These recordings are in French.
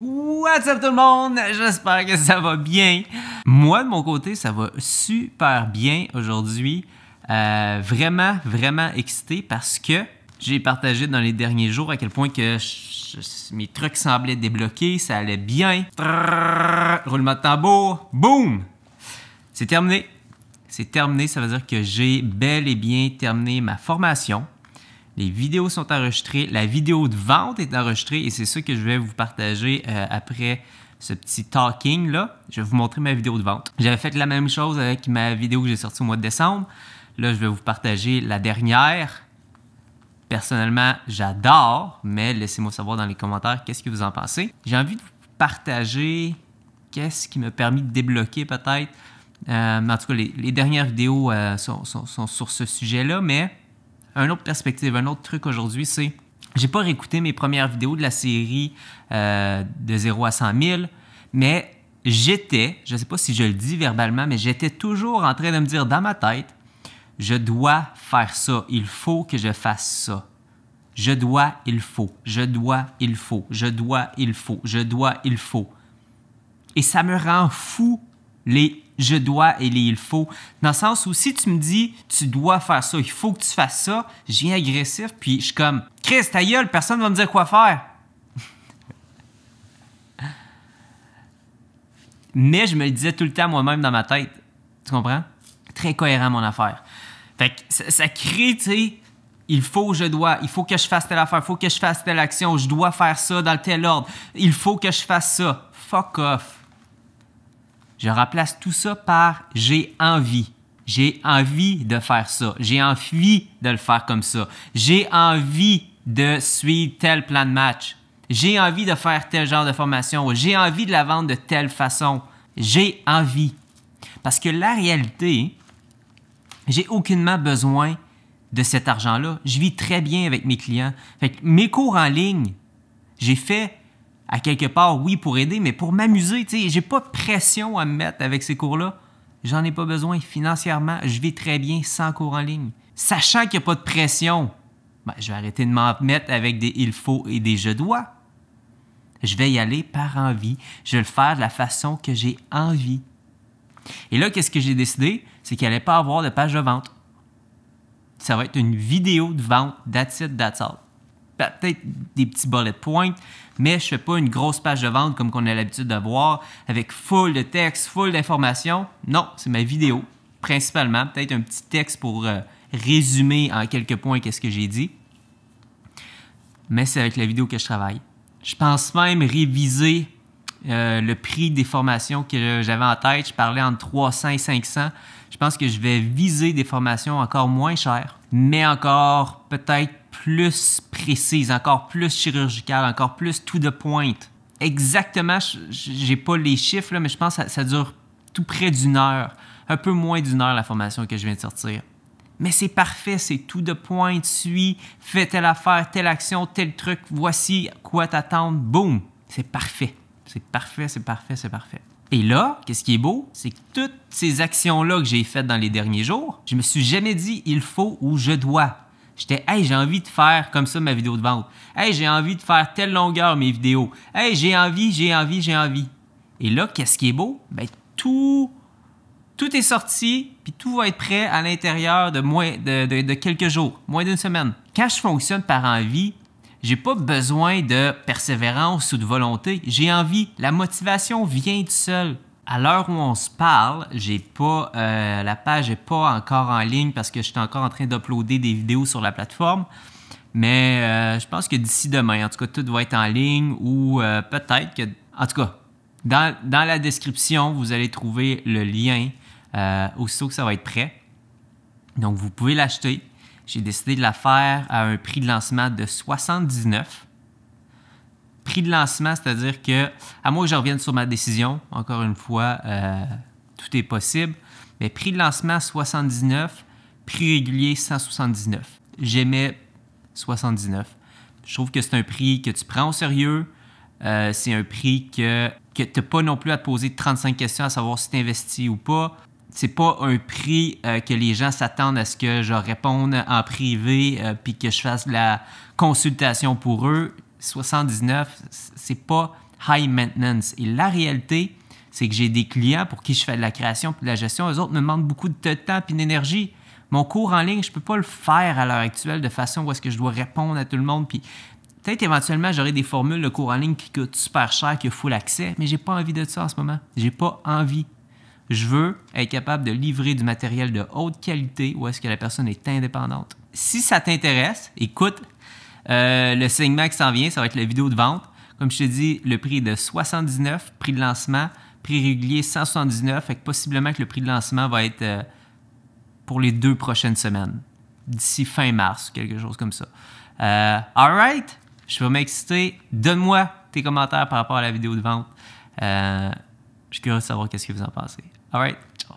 What's up tout le monde? J'espère que ça va bien. Moi, de mon côté, ça va super bien aujourd'hui. Vraiment excité parce que j'ai partagé dans les derniers jours à quel point que mes trucs semblaient débloqués, ça allait bien. Roulement de tambour, boum! C'est terminé. C'est terminé, ça veut dire que j'ai bel et bien terminé ma formation. Les vidéos sont enregistrées, la vidéo de vente est enregistrée et c'est ça que je vais vous partager après ce petit talking là. Je vais vous montrer ma vidéo de vente. J'avais fait la même chose avec ma vidéo que j'ai sortie au mois de décembre. Là, je vais vous partager la dernière. Personnellement, j'adore, mais laissez-moi savoir dans les commentaires qu'est-ce que vous en pensez. J'ai envie de vous partager qu'est-ce qui m'a permis de débloquer peut-être. En tout cas, les dernières vidéos sont sur ce sujet-là, mais une autre perspective, un autre truc aujourd'hui, c'est j'ai pas réécouté mes premières vidéos de la série de 0 à 100 000, mais j'étais, je sais pas si je le dis verbalement, mais j'étais toujours en train de me dire dans ma tête, je dois faire ça, il faut que je fasse ça. Je dois, il faut, je dois, il faut, je dois, il faut, je dois, il faut. Et ça me rend fou les je dois et les il faut. Dans le sens où si tu me dis tu dois faire ça, il faut que tu fasses ça, je viens agressif puis je suis comme Chris, ta gueule, personne ne va me dire quoi faire. Mais je me le disais tout le temps moi-même dans ma tête. Tu comprends? Très cohérent mon affaire. Fait que ça crée, tu sais, il faut, je dois, il faut que je fasse telle affaire, il faut que je fasse telle action, je dois faire ça dans tel ordre, il faut que je fasse ça. Fuck off. Je remplace tout ça par j'ai envie. J'ai envie de faire ça. J'ai envie de le faire comme ça. J'ai envie de suivre tel plan de match. J'ai envie de faire tel genre de formation. J'ai envie de la vendre de telle façon. J'ai envie. Parce que la réalité, j'ai aucunement besoin de cet argent-là. Je vis très bien avec mes clients. Fait que mes cours en ligne, j'ai fait à quelque part, oui, pour aider, mais pour m'amuser, tu sais, j'ai pas de pression à me mettre avec ces cours-là. J'en ai pas besoin financièrement. Je vis très bien sans cours en ligne. Sachant qu'il n'y a pas de pression, ben, je vais arrêter de m'en mettre avec des il faut et des je dois. Je vais y aller par envie. Je vais le faire de la façon que j'ai envie. Et là, qu'est-ce que j'ai décidé? C'est qu'il n'allait pas avoir de page de vente. Ça va être une vidéo de vente, that's it, that's all. Peut-être des petits bullet points, mais je ne fais pas une grosse page de vente comme on a l'habitude de voir, avec full de texte, full d'informations. Non, c'est ma vidéo, principalement. Peut-être un petit texte pour résumer en quelques points qu'est-ce que j'ai dit. Mais c'est avec la vidéo que je travaille. Je pense même réviser le prix des formations que j'avais en tête. Je parlais entre 300 et 500. Je pense que je vais viser des formations encore moins chères, mais encore peut-être plus précises, encore plus chirurgicales, encore plus to the point. Exactement, j'ai pas les chiffres, là, mais je pense que ça dure tout près d'une heure. Un peu moins d'une heure la formation que je viens de sortir. Mais c'est parfait, c'est to the point, suis, fais telle affaire, telle action, tel truc, voici quoi t'attendre, boum, c'est parfait. C'est parfait, c'est parfait, c'est parfait. Et là, qu'est-ce qui est beau, c'est que toutes ces actions-là que j'ai faites dans les derniers jours, je me suis jamais dit il faut ou je dois. J'étais, hey, j'ai envie de faire comme ça ma vidéo de vente. Hey, j'ai envie de faire telle longueur mes vidéos. Hey, j'ai envie. Et là, qu'est-ce qui est beau? Ben, tout est sorti, puis tout va être prêt à l'intérieur de quelques jours, moins d'une semaine. Quand je fonctionne par envie, j'ai pas besoin de persévérance ou de volonté. J'ai envie. La motivation vient tout seul. À l'heure où on se parle, j'ai pas la page n'est pas encore en ligne parce que je suis encore en train d'uploader des vidéos sur la plateforme. Mais je pense que d'ici demain, en tout cas, tout va être en ligne ou peut-être que... En tout cas, dans la description, vous allez trouver le lien aussitôt que ça va être prêt. Donc, vous pouvez l'acheter. J'ai décidé de la faire à un prix de lancement de 79. Prix de lancement, c'est-à-dire que, à moins que je revienne sur ma décision, encore une fois, tout est possible, mais prix de lancement 79, prix régulier 179. J'aimais 79. Je trouve que c'est un prix que tu prends au sérieux. C'est un prix que tu n'as pas non plus à te poser 35 questions à savoir si tu investis ou pas. C'est pas un prix que les gens s'attendent à ce que je réponde en privé puis que je fasse de la consultation pour eux. 79, c'est pas high maintenance. Et la réalité, c'est que j'ai des clients pour qui je fais de la création et de la gestion. Eux autres me demandent beaucoup de temps et d'énergie. Mon cours en ligne, je ne peux pas le faire à l'heure actuelle de façon où est-ce que je dois répondre à tout le monde. Puis peut-être éventuellement, j'aurai des formules de cours en ligne qui coûtent super cher, qui ont full accès, mais j'ai pas envie de ça en ce moment. J'ai pas envie. Je veux être capable de livrer du matériel de haute qualité où est-ce que la personne est indépendante. Si ça t'intéresse, écoute, le segment qui s'en vient, ça va être la vidéo de vente. Comme je te dis, le prix est de 79, prix de lancement, prix régulier 179, fait que possiblement que le prix de lancement va être pour les 2 prochaines semaines, d'ici fin mars, quelque chose comme ça. Alright, je suis vraiment excité. Donne-moi tes commentaires par rapport à la vidéo de vente. Je suis curieux de savoir qu'est-ce que vous en pensez. Alright, ciao.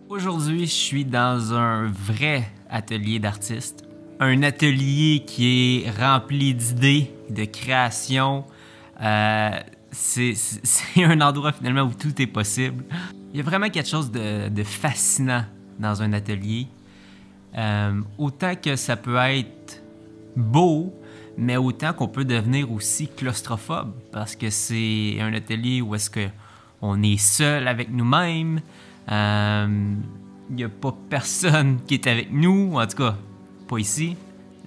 Aujourd'hui, je suis dans un vrai atelier d'artiste. Un atelier qui est rempli d'idées, de création. C'est un endroit finalement où tout est possible. Il y a vraiment quelque chose de fascinant dans un atelier. Autant que ça peut être beau, mais autant qu'on peut devenir aussi claustrophobe parce que c'est un atelier où est-ce qu'on est seul avec nous-mêmes. Il n'y a pas personne qui est avec nous, en tout cas, pas ici.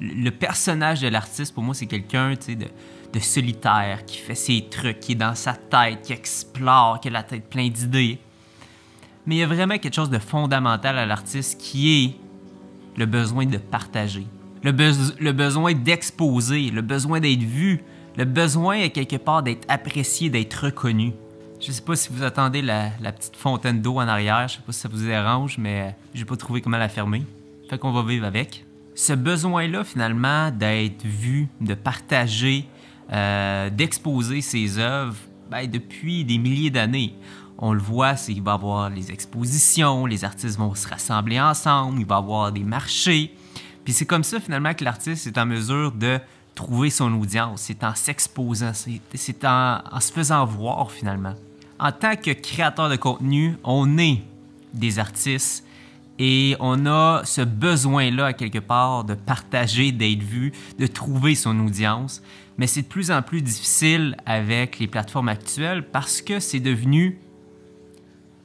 Le personnage de l'artiste, pour moi, c'est quelqu'un de solitaire, qui fait ses trucs, qui est dans sa tête, qui explore, qui a la tête pleine d'idées. Mais il y a vraiment quelque chose de fondamental à l'artiste qui est le besoin de partager, le besoin d'exposer, le besoin d'être vu, le besoin, à quelque part, d'être apprécié, d'être reconnu. Je ne sais pas si vous attendez la petite fontaine d'eau en arrière, je ne sais pas si ça vous dérange, mais j'ai pas trouvé comment la fermer. Fait qu'on va vivre avec. Ce besoin-là, finalement, d'être vu, de partager, d'exposer ses œuvres, depuis des milliers d'années. On le voit, il va y avoir les expositions, les artistes vont se rassembler ensemble, il va y avoir des marchés. Puis c'est comme ça, finalement, que l'artiste est en mesure de trouver son audience. C'est en s'exposant, c'est en se faisant voir, finalement. En tant que créateur de contenu, on est des artistes et on a ce besoin-là, à quelque part, de partager, d'être vu, de trouver son audience. Mais c'est de plus en plus difficile avec les plateformes actuelles parce que c'est devenu...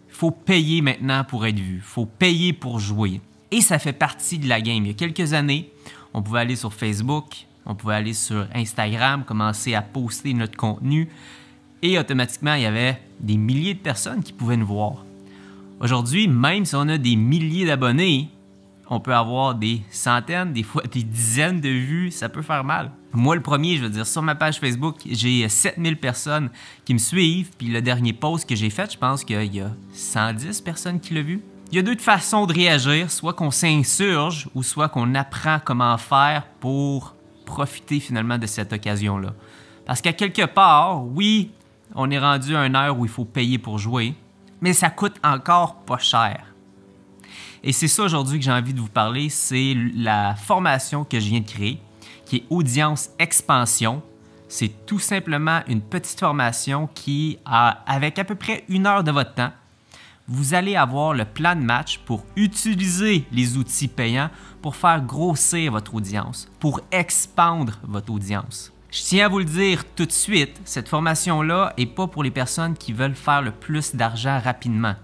Il faut payer maintenant pour être vu, il faut payer pour jouer. Et ça fait partie de la game. Il y a quelques années, on pouvait aller sur Facebook, on pouvait aller sur Instagram, commencer à poster notre contenu et automatiquement, il y avait des milliers de personnes qui pouvaient nous voir. Aujourd'hui, même si on a des milliers d'abonnés, on peut avoir des centaines, des fois des dizaines de vues, ça peut faire mal. Moi, le premier, je veux dire, sur ma page Facebook, j'ai 7000 personnes qui me suivent, puis le dernier post que j'ai fait, je pense qu'il y a 110 personnes qui l'ont vu. Il y a 2 façons de réagir, soit qu'on s'insurge ou soit qu'on apprend comment faire pour profiter finalement de cette occasion-là. Parce qu'à quelque part, oui, on est rendu à une heure où il faut payer pour jouer, mais ça coûte encore pas cher. Et c'est ça aujourd'hui que j'ai envie de vous parler, c'est la formation que je viens de créer, qui est Audience Expansion. C'est tout simplement une petite formation qui, avec à peu près 1 heure de votre temps, vous allez avoir le plan de match pour utiliser les outils payants pour faire grossir votre audience, pour expandre votre audience. Je tiens à vous le dire tout de suite, cette formation-là n'est pas pour les personnes qui veulent faire le plus d'argent rapidement.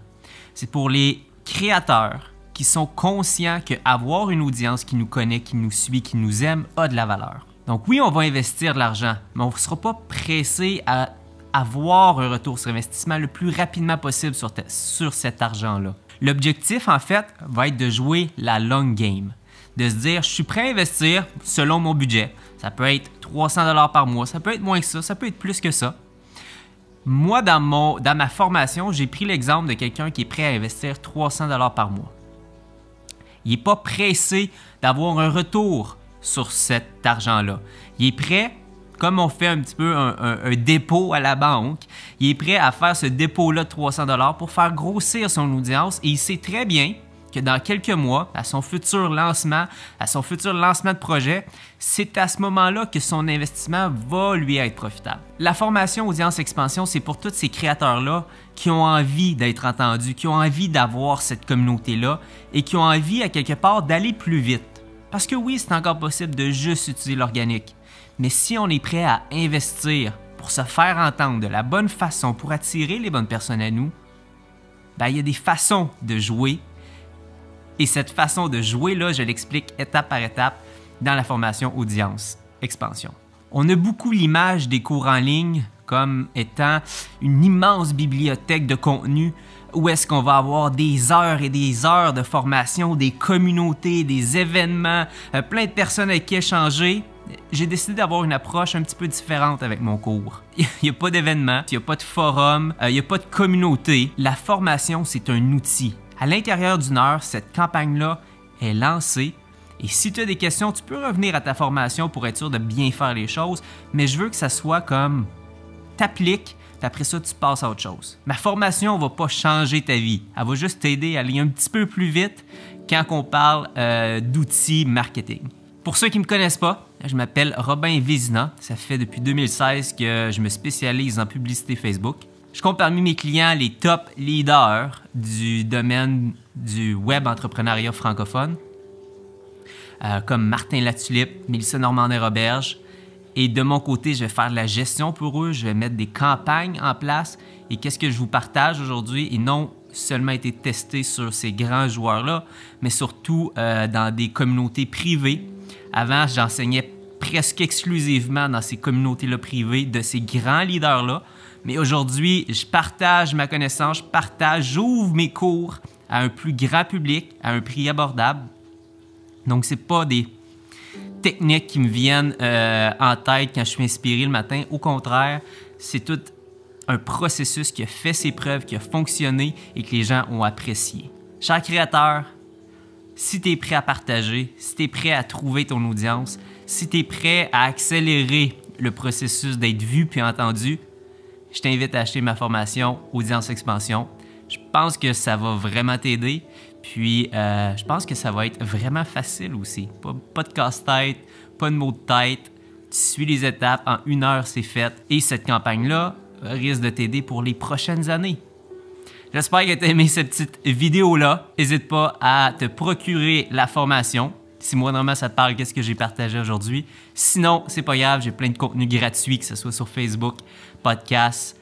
C'est pour les créateurs qui sont conscients qu'avoir une audience qui nous connaît, qui nous suit, qui nous aime, a de la valeur. Donc oui, on va investir de l'argent, mais on ne sera pas pressé à avoir un retour sur investissement le plus rapidement possible sur cet argent-là. L'objectif, en fait, va être de jouer la long game. De se dire, je suis prêt à investir selon mon budget. Ça peut être 300 $ par mois, ça peut être moins que ça peut être plus que ça. Moi, dans ma formation, j'ai pris l'exemple de quelqu'un qui est prêt à investir 300 $ par mois. Il n'est pas pressé d'avoir un retour sur cet argent-là. Il est prêt, comme on fait un petit peu un dépôt à la banque, il est prêt à faire ce dépôt-là de 300 $ pour faire grossir son audience et il sait très bien que dans quelques mois, à son futur lancement de projet, c'est à ce moment-là que son investissement va lui être profitable. La formation Audience Expansion, c'est pour tous ces créateurs-là qui ont envie d'être entendus, qui ont envie d'avoir cette communauté-là et qui ont envie, à quelque part, d'aller plus vite. Parce que oui, c'est encore possible de juste utiliser l'organique. Mais si on est prêt à investir pour se faire entendre de la bonne façon, pour attirer les bonnes personnes à nous, ben, il y a des façons de jouer. Et cette façon de jouer-là, je l'explique étape par étape dans la formation Audience Expansion. On a beaucoup l'image des cours en ligne comme étant une immense bibliothèque de contenu où est-ce qu'on va avoir des heures et des heures de formation, des communautés, des événements, plein de personnes avec qui échanger. J'ai décidé d'avoir une approche un petit peu différente avec mon cours. Il n'y a pas d'événement, il n'y a pas de forum, il n'y a pas de communauté. La formation, c'est un outil. À l'intérieur d'une heure, cette campagne-là est lancée. Et si tu as des questions, tu peux revenir à ta formation pour être sûr de bien faire les choses. Mais je veux que ça soit comme t'appliques, puis après ça, tu passes à autre chose. Ma formation ne va pas changer ta vie. Elle va juste t'aider à aller un petit peu plus vite quand on parle d'outils marketing. Pour ceux qui ne me connaissent pas, je m'appelle Robin Vézina. Ça fait depuis 2016 que je me spécialise en publicité Facebook. Je compte parmi mes clients les top leaders du domaine du web entrepreneuriat francophone, comme Martin Latulippe, Mélissa Normandin-Roberge. Et de mon côté, je vais faire de la gestion pour eux, je vais mettre des campagnes en place. Et qu'est-ce que je vous partage aujourd'hui? Et non seulement été testé sur ces grands joueurs-là, mais surtout dans des communautés privées. Avant, j'enseignais presque exclusivement dans ces communautés-là privées de ces grands leaders-là. Mais aujourd'hui, je partage ma connaissance, j'ouvre mes cours à un plus grand public, à un prix abordable. Donc, c'est pas des techniques qui me viennent en tête quand je suis inspiré le matin. Au contraire, c'est tout un processus qui a fait ses preuves, qui a fonctionné et que les gens ont apprécié. Cher créateur, si tu es prêt à partager, si tu es prêt à trouver ton audience, si tu es prêt à accélérer le processus d'être vu puis entendu, je t'invite à acheter ma formation Audience Expansion. Je pense que ça va vraiment t'aider. Puis, je pense que ça va être vraiment facile aussi. Pas de casse-tête, pas de mots de tête. Tu suis les étapes, en 1 heure, c'est fait. Et cette campagne-là risque de t'aider pour les prochaines années. J'espère que tu as aimé cette petite vidéo-là. N'hésite pas à te procurer la formation. Si moi, normalement, ça te parle, qu'est-ce que j'ai partagé aujourd'hui. Sinon, c'est pas grave, j'ai plein de contenu gratuit, que ce soit sur Facebook, podcast,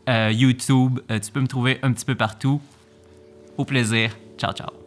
YouTube. Tu peux me trouver un petit peu partout. Au plaisir. Ciao, ciao.